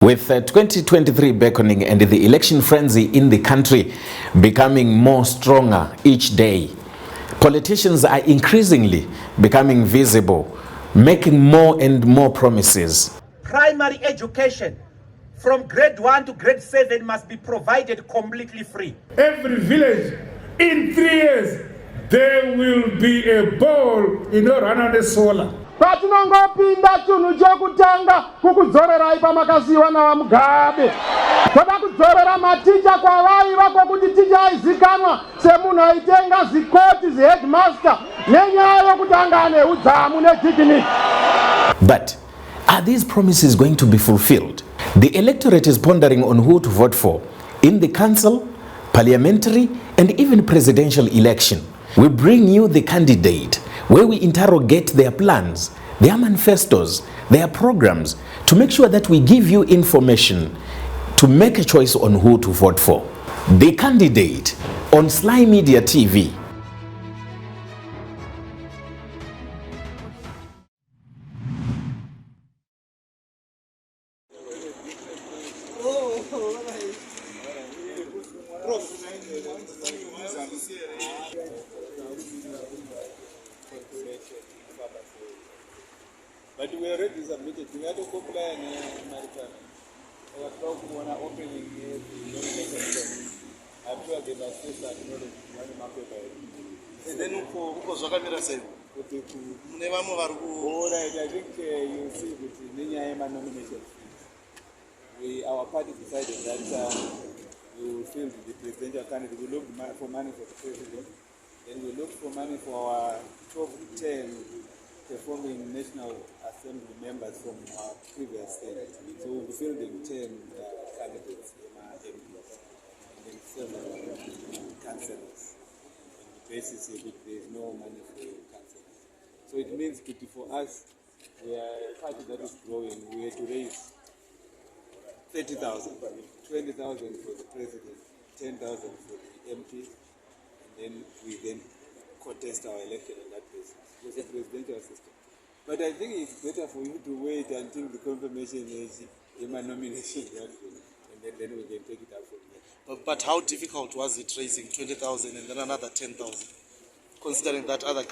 With 2023 beckoning and the election frenzy in the country becoming more stronger each day, politicians are increasingly becoming visible, making more and more promises. Primary education from grade 1 to grade 7 must be provided completely free. Every village, in 3 years, there will be a ball in Harare solar. Patinongopinda tunhu chekutanga kukudzorerai pamakaziwa navamugabe. Toda kudzorera maticha kwavaiva kwokuti ticha aizikanwa semunhu aitenga zikoti zheadmaster nenyaya yokuti anga ane udzamu nejikiniki. But are these promises going to be fulfilled? The electorate is pondering on who to vote for in the council, parliamentary, and even presidential election. We bring you the candidate, where we interrogate their plans, their manifestos, their programs, to make sure that we give you information to make a choice on who to vote for. The candidate on Sly Media TV. But we already submitted. We had to comply in America. Our talk opening is I'm sure they must say that one market. And then for Zakamira said, all right, I think you see with Ninyama nomination. Our party decided that we will fill the presidential candidate. We look for money for the president. Then we look for money for our top 10 performing National Assembly members from our previous state. So we'll be fielding 10 candidates in our MPs and then 7 councillors. On the basis of which there is no money for councillors. So it means that for us, we are a party that is growing. We have to raise 30,000, 20,000 for the president, 10,000 for the MPs, and then we contest our election on that basis. It was a presidential system. But I think it's better for you to wait until the confirmation is in my nomination, and then we can take it up from there. But how difficult was it raising 20,000 and then another 10,000? Considering that other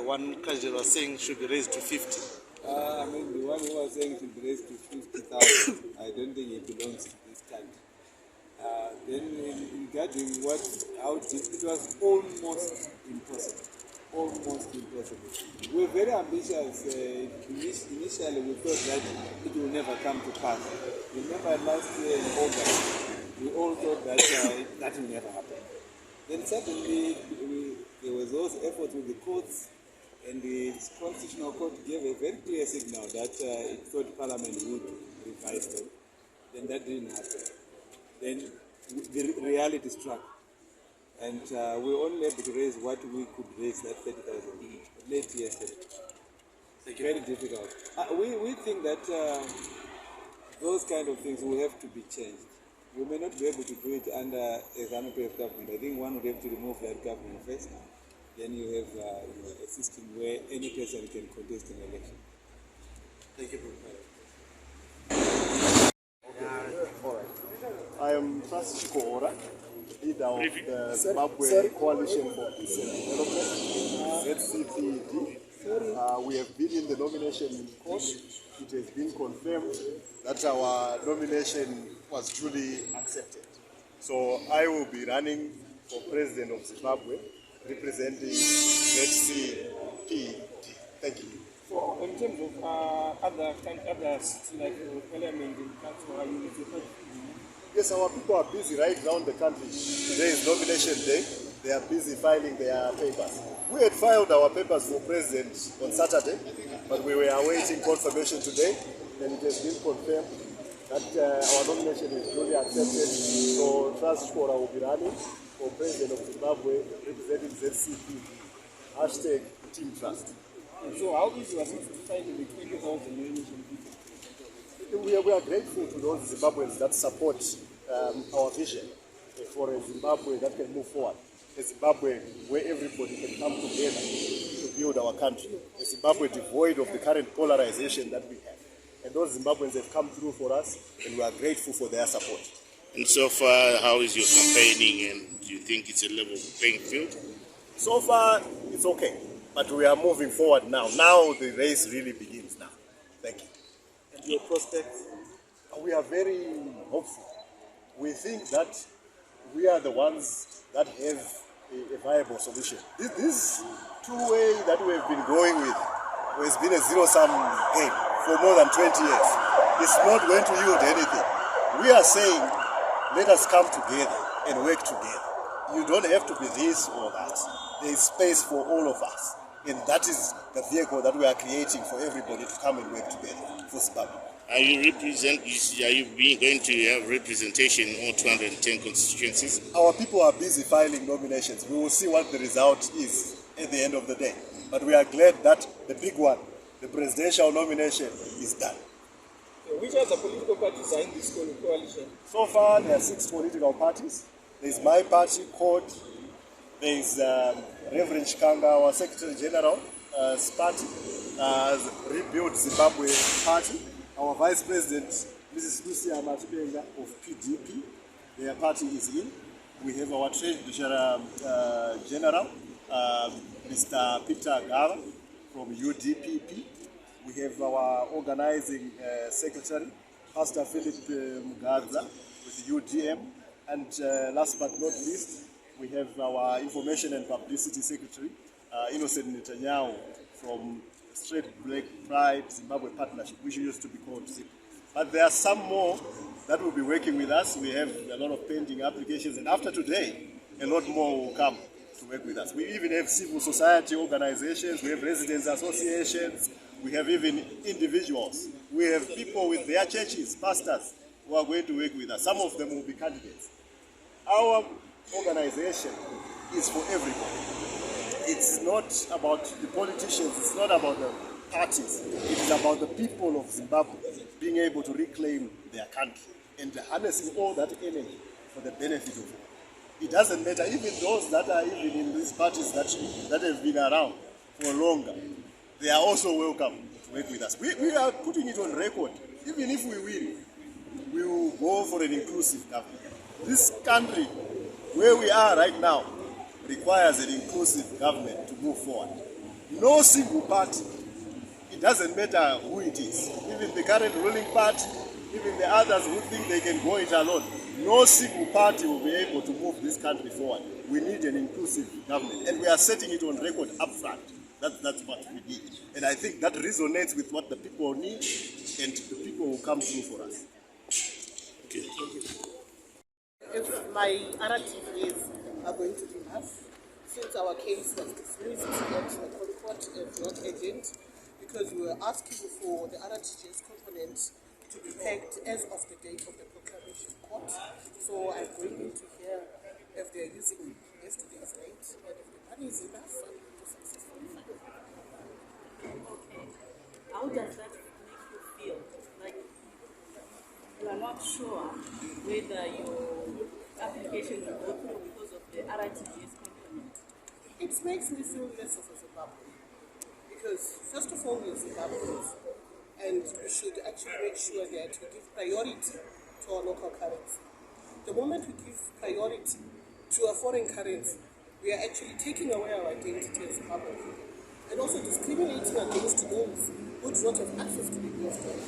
one candidate was saying should be raised to 50. I mean, the one who was saying it should be raised to 50,000, I don't think it belongs to this country. Then regarding how it was almost impossible. Almost impossible. We were very ambitious. Initially, we thought that it will never come to pass. Remember last year in August, we all thought that that will never happen. Then suddenly, there was those efforts with the courts, and the Constitutional Court gave a very clear signal that it thought Parliament would revise them. Then that didn't happen. Then the reality struck. And we were only able to raise what we could raise, that 30,000 late yesterday. Very difficult. We think that those kind of things will have to be changed. We may not be able to do it under a ZANU-PF government. I think one would have to remove that government first. Then you have a system where any person can contest an election. Thank you, I am Francis Koora, leader of the Zimbabwean Coalition for Peace and Development, ZCPD. We have been in the nomination court. It has been confirmed that our nomination was duly accepted. So I will be running for President of Zimbabwe, representing ZCPD. Thank you. So, in terms of other seats like Parliament and Council, are you Yes, our people are busy right around the country. Today is nomination day. They are busy filing their papers. We had filed our papers for president on Saturday, but we were awaiting confirmation today, and it has been confirmed that our nomination is duly accepted. So Francis Koora will be running for president of Zimbabwe, representing ZCP. Hashtag Team Trust. So how easy was it to find the 20,000 nomination people? We are grateful to those Zimbabweans that support our vision for a Zimbabwe that can move forward. A Zimbabwe where everybody can come together to build our country. A Zimbabwe devoid of the current polarization that we have. And those Zimbabweans have come through for us, and we are grateful for their support. And so far, how is your campaigning, and do you think it's a level playing field? So far, it's okay, but we are moving forward now. Now the race really begins now. Thank you. And your prospects? We are very hopeful. We think that we are the ones that have a viable solution. This two-way that we have been going with has been a zero-sum game for more than 20 years. It's not going to yield anything. We are saying, let us come together and work together. You don't have to be this or that. There is space for all of us. And that is the vehicle that we are creating for everybody to come and work together for Zimbabwe. Are you going to have representation in all 210 constituencies? Our people are busy filing nominations. We will see what the result is at the end of the day. But we are glad that the big one, the presidential nomination, is done. Which other political parties are in this coalition? So far, there are 6 political parties. There's my party, CORD. There's Reverend Chikanga, our Secretary General, party, Rebuild Zimbabwe party. Our Vice President, Mrs. Lucia Matubenga of PDP, their party is in. We have our Treasurer General, Mr. Peter Gava from UDPP. We have our Organizing Secretary, Pastor Philip Mugadza with UDM. And last but not least, we have our Information and Publicity Secretary, Innocent Netanyahu from Straight Black Pride Zimbabwe Partnership, which used to be called ZIP. But there are some more that will be working with us. We have a lot of pending applications, and after today, a lot more will come to work with us. We even have civil society organizations, we have residents associations, we have even individuals. We have people with their churches, pastors, who are going to work with us. Some of them will be candidates. Our organization is for everybody. It's not about the politicians, it's not about the parties. It is about the people of Zimbabwe being able to reclaim their country and harnessing all that energy for the benefit of all. It doesn't matter, even those that are even in these parties that have been around for longer, they are also welcome to work with us. We are putting it on record. Even if we win, we will go for an inclusive government. This country, where we are right now, requires an inclusive government to move forward. No single party, it doesn't matter who it is, even the current ruling party, even the others who think they can go it alone, no single party will be able to move this country forward. We need an inclusive government, and we are setting it on record up front. That's what we need. And I think that resonates with what the people need, and the people will come through for us. Okay. Thank you. If my RTVs are going to be enough, since our case was dismissed at the court as not agent, because we were asking for the RTGS component to be pegged as of the date of the proclamation court. So I'm going to hear if they're using yesterday's date and if the money is enough to successfully fund. Okay. How does that make you feel? Like you are not sure whether your application will go through because of the RTGS component? It makes me feel less of a Zimbabwean. Because first of all, we're Zimbabweans, and we should actually make sure that we give priority to our local currency. The moment we give priority to a foreign currency, we are actually taking away our identity as Zimbabwean, and also discriminating against those who do not have access to the US dollar.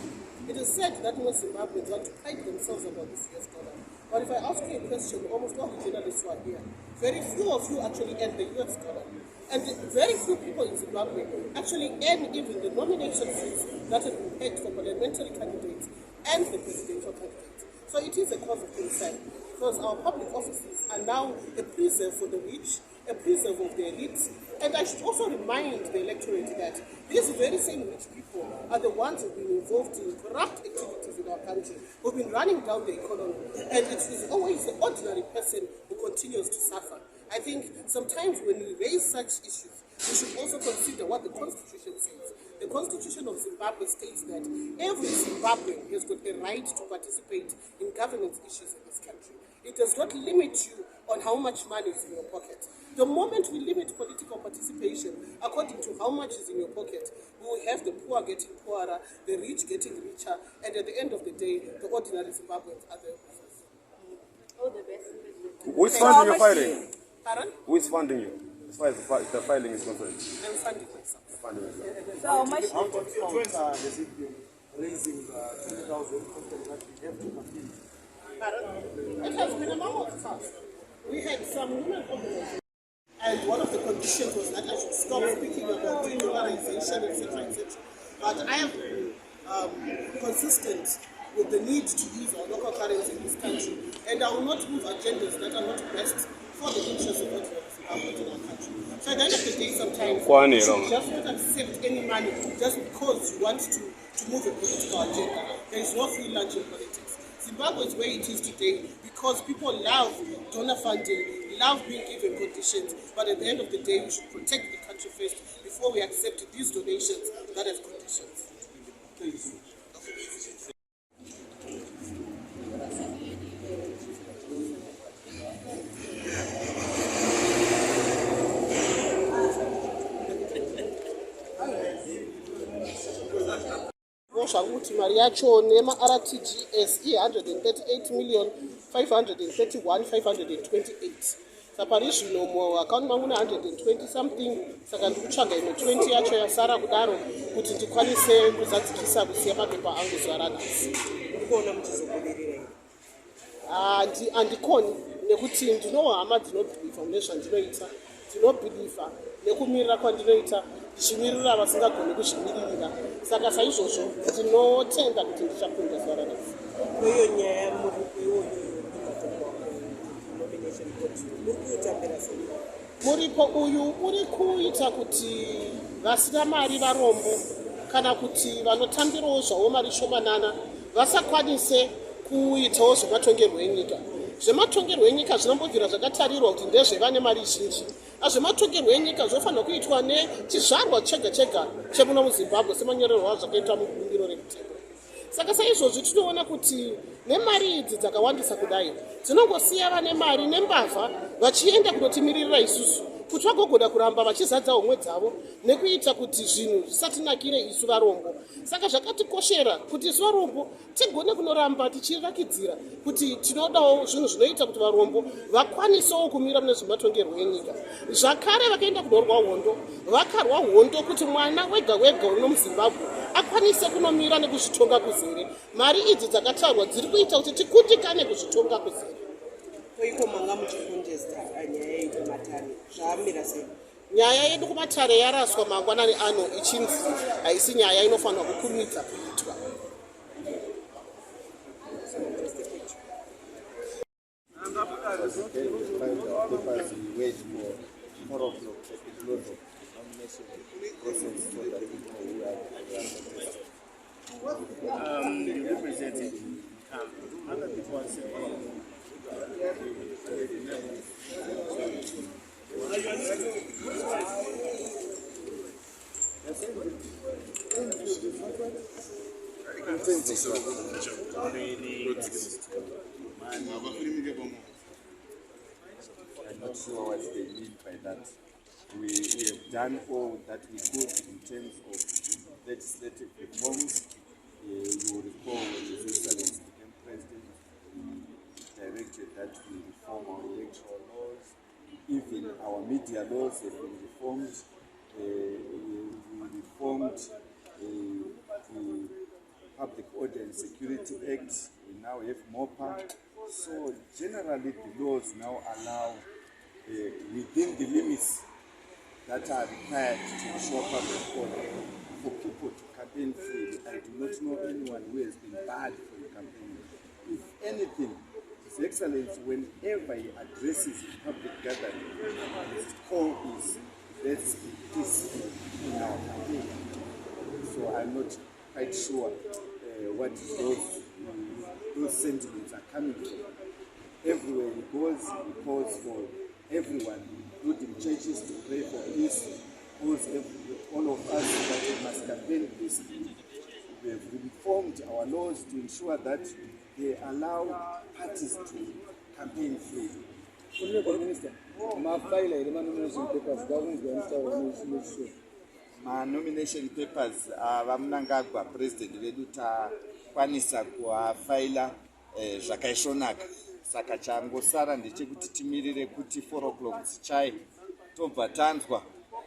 It is said that most Zimbabweans want to pride themselves about this US dollar. But if I ask you a question, almost all the journalists who are here, very few of you actually earn the US dollar. And very few people in Zimbabwe actually earn even the nomination fees that have been paid for parliamentary candidates and the presidential candidates. So it is a cause of concern, because our public offices are now a preserve for the rich, a preserve of the elites. And I should also remind the electorate that these very same rich people are the ones who have been involved in corrupt activities in our country, who have been running down the economy. And it is always the ordinary person who continues to suffer. I think sometimes when we raise such issues, we should also consider what the Constitution says. The Constitution of Zimbabwe states that every Zimbabwean has got a right to participate in governance issues in this country. It does not limit you on how much money is in your pocket. The moment we limit political participation according to how much is in your pocket, we will have the poor getting poorer, the rich getting richer, and at the end of the day, the ordinary Zimbabweans are the losers. All the best. Who is funding your filing? Pardon? Who is funding you? As far as the filing is concerned. I'm funding myself. You're funding yourself. So how much? Has it been raising 20,000 content that we have to compete? It has been a normal task. We had some women organizations, and one of the conditions was that I should stop speaking about de-dollarization, etc., etc. But I have been consistent with the need to use our local currency in this country, and I will not move agendas that are not best for the interests of Zimbabwe in our country. So at the end of the day, sometimes you should just not accept any money just because you want to move a political agenda. There is no free lunch in politics. Zimbabwe is where it is today because people love donor funding, love being given conditions, but at the end of the day, we should protect the country first before we accept these donations that have conditions. Thank you so much. Kuti mari yacho nema-RTGS i138,531,528. Sapari zvino muaccount mangu na 120 something, saka ndikutsvaga imwe 20 yacho yasara kudaro kuti ndikwanise kuzadzikisa kusiya mapepa angu zuva ranhasi. Ndikuona muchizobudirira. Handikoni nekuti ndinohama dzinobhilifa mune zvandinoita, dzinobhilifa nekumirira kwandinoita, ndichimirira vasingagoni kuzvimiririra. Saka saizvozvo ndinotenda kuti ndichakunda zuva ranhasi. Iyo nyaya muripo uyu uri kuita kuti vasina mari varombo kana kuti vanotambirawo zvavo mari shomanana vasakwanise kuitawo zvematongerwo enyika. Zvematongerwo enyika zvinombobvira zvakatarirwa kuti ndezvevane mari zhinji. Zvematongerwo enyika zvofanira kuitwa nechizvarwa chega chega chemuno muZimbabwe semanyorerwo azvakaitwa mubungiro remutemo. Saka saizvozvo tinoona kuti nemari idzi dzakawandisa kudai dzinongosiya vane mari nembavha vachienda kunotimiririra isusu kuti vagogona kuramba vachizadza homwe dzavo nekuita kuti zvinhu zvisatinakire isu varombo. Saka zvakatikoshera kuti isu varombo tigone kunoramba tichirakidzira kuti tinodawo zvinhu zvinoita kuti varombo vakwanisewo kumira mune zvematongerwo enyika. Zvakare vakaenda kunorwa hondo, vakarwa hondo kuti mwana wega wega uno muZimbabwe akwanise kunomira nekuzvitonga kuzere. Mari idzi dzakatarwa dziri kuita kuti tikundikane kuzvitonga kuzere. Koiko manga muchikonjesta nyaya yedu kumatare zvamira sei? Nyaya yedu kumatare yaraswa mangwanani ano ichinzi haisi nyaya inofanira kukumidza kuitwa. I'm not sure what they mean by that. We have done all that we could in terms of legislative reforms. You will recall when His Excellency became president, he directed that we reform our electoral laws. Even our media laws have been reformed. We reformed the Public Order and Security Act. We now have more power. So generally the laws now allow within the limits that are required to ensure public order for people to campaign freely. I do not know anyone who has been barred from campaigning. If anything, His Excellency, whenever he addresses a public gathering, his call is let's keep peace in our campaign. So I'm not quite sure what those sentiments are coming from. Everywhere he goes, he calls for everyone, including churches, to pray for peace. All of us that we must campaign peacefully. We have reformed our laws to ensure that they allow parties to campaign free. Honorable Minister, my file the nomination papers government the Ma-nomination papers vamunangagwa president vedu takwanisa kuafaila zvakaisvonaka. Saka changosara ndechekuti timirire kuti 4 o'clock dzichaye tobva tanzwa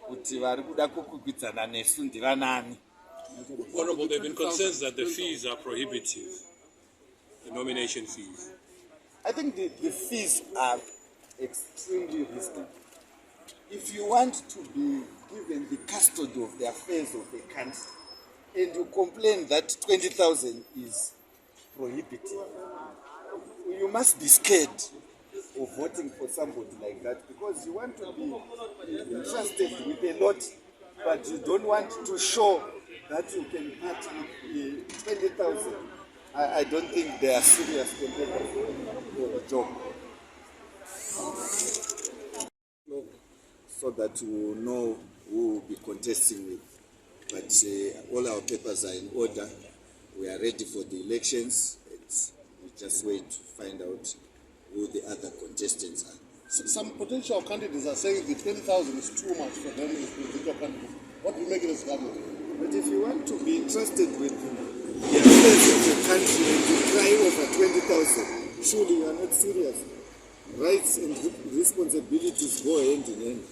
kuti vari kuda kukwikwidzana nesu ndivanani. Honorable, there have been concerns that the fees are prohibitive, the nomination fees. I think the fees are extremely risky. If you want to be given the custody of the affairs of the country and you complain that 20,000 is prohibitive, you must be scared of voting for somebody like that because you want to be entrusted with a lot, but you don't want to show that you can part with 20,000. I don't think they are serious contenders for the job. So that we will know who will be contesting with. But all our papers are in order. We are ready for the elections. We just wait to find out who the other contestants are. Some potential candidates are saying the 20,000 is too much for them as potential candidates. What will make it as candidate? But if you want to be entrusted with the affairs of the country and you cry over 20,000, surely you are not serious. Rights and responsibilities go hand in hand.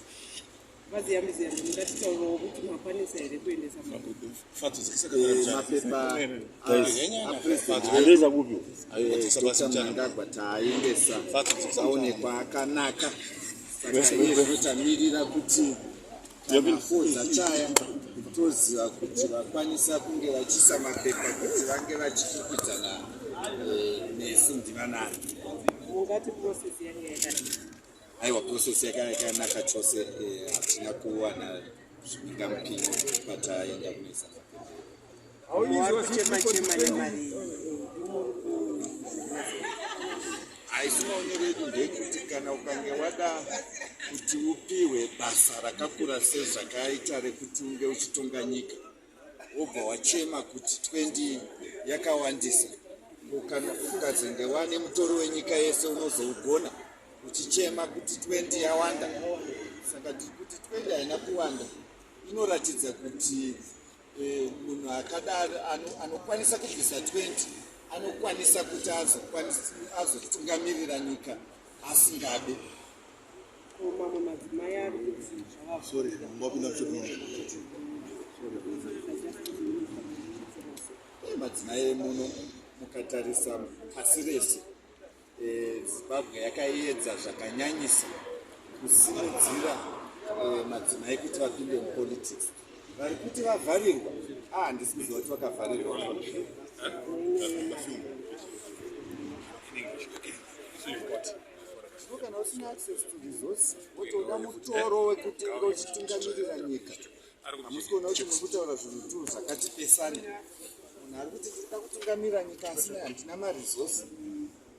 Toziva kuti vakwanisa kunge vachisa mapepa kuti vange vachikwikwidzana nesu ndivanani. Ungati process yange yakanaka. Aiwa, process yakanaka chose. Hatina kuwana zvingamupinga pataenda kunesa. Aisimaonero edu ndekuti kana ukange wada kuti upiwe basa rakakura sezvakaita rekuti unge uchitonga nyika wobva wachema kuti 20 yakawandisa, ukazenge wane mutoro wenyika yese unozougona uchichema kuti 20 yawanda. Saka kuti 20 haina kuwanda inoratidza kuti munhu akadaro anokwanisa kubvisa 20 anokwanisa kuti azotungamirira nyika asingabe. Madzimai muno mukatarisa pasi rese Zimbabwe yakaedza zvakanyanyisa kusimudzira madzimai kuti vapinde mupolitics. Vari kuti vavharirwa, handisi kuziva kuti vakavharirwa. Kana usina access to resources, wotoda mutoro wekuti unge uchitungamirira nyika. Hamusi kuona kuti mukutaura zvinhu tu zvakati pesana. Munhu ari kuti ndinoda kutungamira nyika asina handina maresources,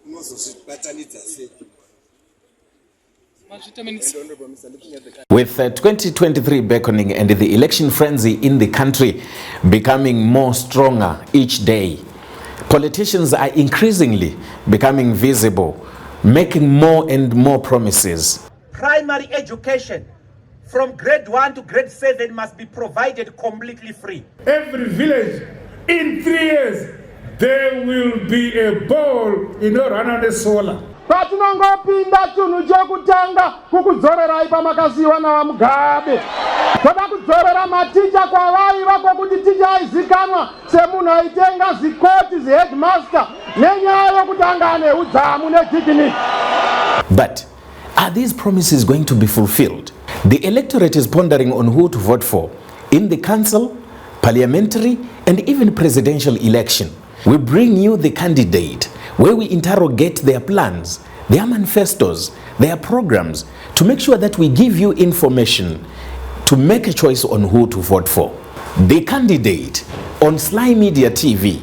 unozozvibatanidza sei? With 2023 beckoning and the election frenzy in the country becoming more stronger each day, politicians are increasingly becoming visible, making more and more promises. Primary education from grade 1 to grade 7 must be provided completely free. Every village, in 3 years, there will be a ball in Harare solar. Patinongopinda tunhu chekutanga kukudzorerai pamakasiyiwa navamugabe. Toda kudzorera maticha kwavaiva kwokuti ticha aizikanwa semunhu aitenga zikoti zihedmaster nenyaya yokuti anga ane udzamu nejikiniki. But are these promises going to be fulfilled? The electorate is pondering on who to vote for in the council, parliamentary, and even presidential election. We bring you the candidate, where we interrogate their plans, their manifestos, their programs, to make sure that we give you information to make a choice on who to vote for. The candidate on Sly Media TV.